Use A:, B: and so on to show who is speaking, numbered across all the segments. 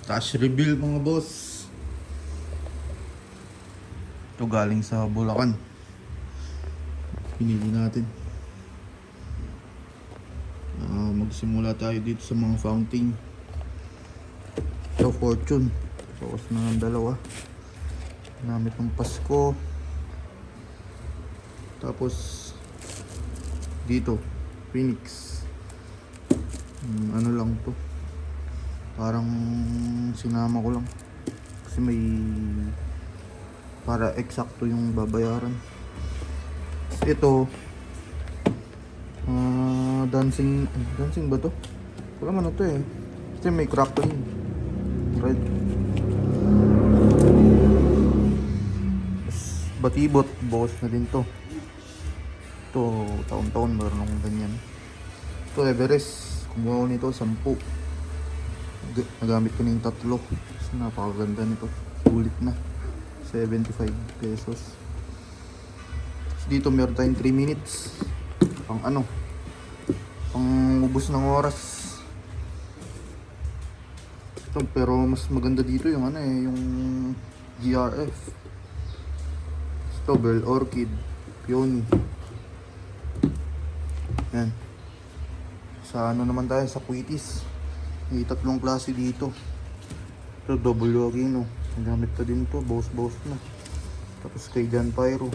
A: Stash reveal mga boss. Ito galing sa Bulacan. Pinili natin. Magsimula tayo dito sa mga fountain. Ito Fortune. Focus na ng dalawa. Namit ng Pasko. Tapos dito Phoenix. Ano lang to, parang sinama ko lang kasi may para eksakto yung babayaran. Ito dancing ba to? Wala man to eh, kasi may crackling red. Batibot boss na din to. Ito taon-taon meron akong ganyan. Ito Everest, kumuha ko nito 10. Nagamit ko na yung 3. So, napakaganda nito. Sulit na. 75 pesos. So, dito meron tayong 3 minutes. Pang pang ubos ng oras. Ito, pero mas maganda dito yung yung GRF. Ito, Bell Orchid. Peony. Yan. Sa naman tayo, sa Quitis. May 3 klase dito. Ito, double Aquino. Nagamit ko din to, boss na. Tapos kay John Pyro.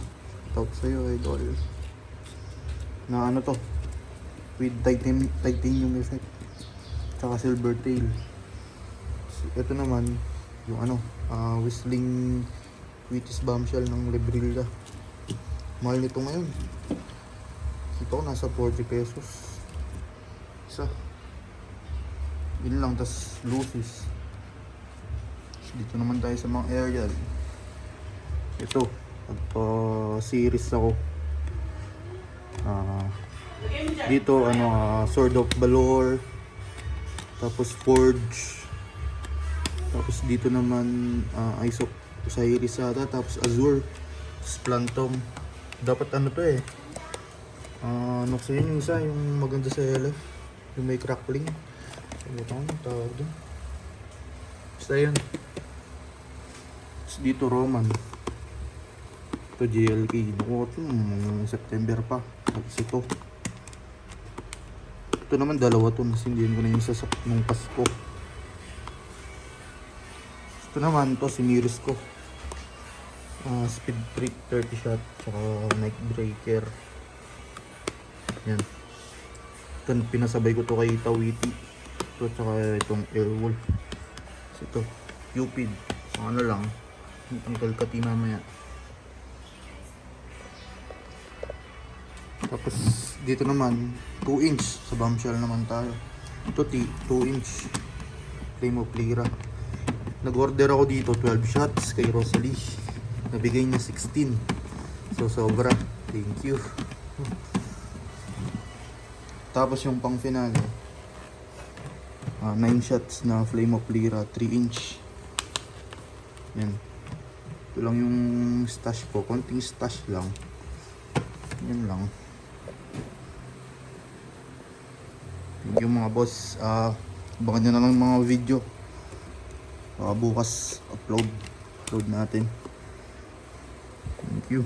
A: Shout sa'yo, idol. Na to, with titanium effect. Tsaka silver tail. Ito naman, yung whistling Quitis bombshell ng Lebrilla. Mahal nito ngayon. Kita ko nasa 40 pesos. Isa. Yun lang, tas lucis. Dito naman tayo sa mga aerial. Ito, series ako. Dito Sword of Valor, tapos Forge, tapos dito naman Osiris ata, tapos Azure, Splantum. Dapat to eh, sa yun yung isa, yung maganda sa LF, yung may crackling. Ano tawag doon? Basta yun. Tapos dito Roman. Ito JLK. Nakuha ito September pa. Tapos ito naman dalawa to. Nasindihan ko na yung sasak nung Pasko. Ito naman to siniris ko. Speed Freak 30 shot. Tsaka Night Breaker. Yan. Ito pinasabay ko to kay Tawiti. Ito tsaka itong Airwolf. Ito Cupid. Lang ang kalkati mamaya. Tapos dito naman 2 inch sa bombshell naman tayo. Ito 2 inch Flame of Lyra. Nag-order ako dito 12 shots kay Rosalie. Nabigay niya 16. So sobra. Thank you. Tapos yung pang finale 9 shots na Flame of Lyra 3 inch. Yan. Ito lang yung stash ko. Konting stash lang. Yan lang. Thank you mga boss. Abangan nyo na lang mga video. Bukas upload natin. Thank you.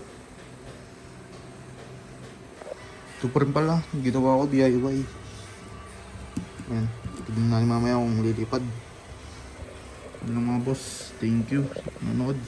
A: Ito pa rin pala, ginawa ko DIY. Yan. Tignan natin mamaya kung lilipad. Yan lang mga boss. Thank you. Nanood.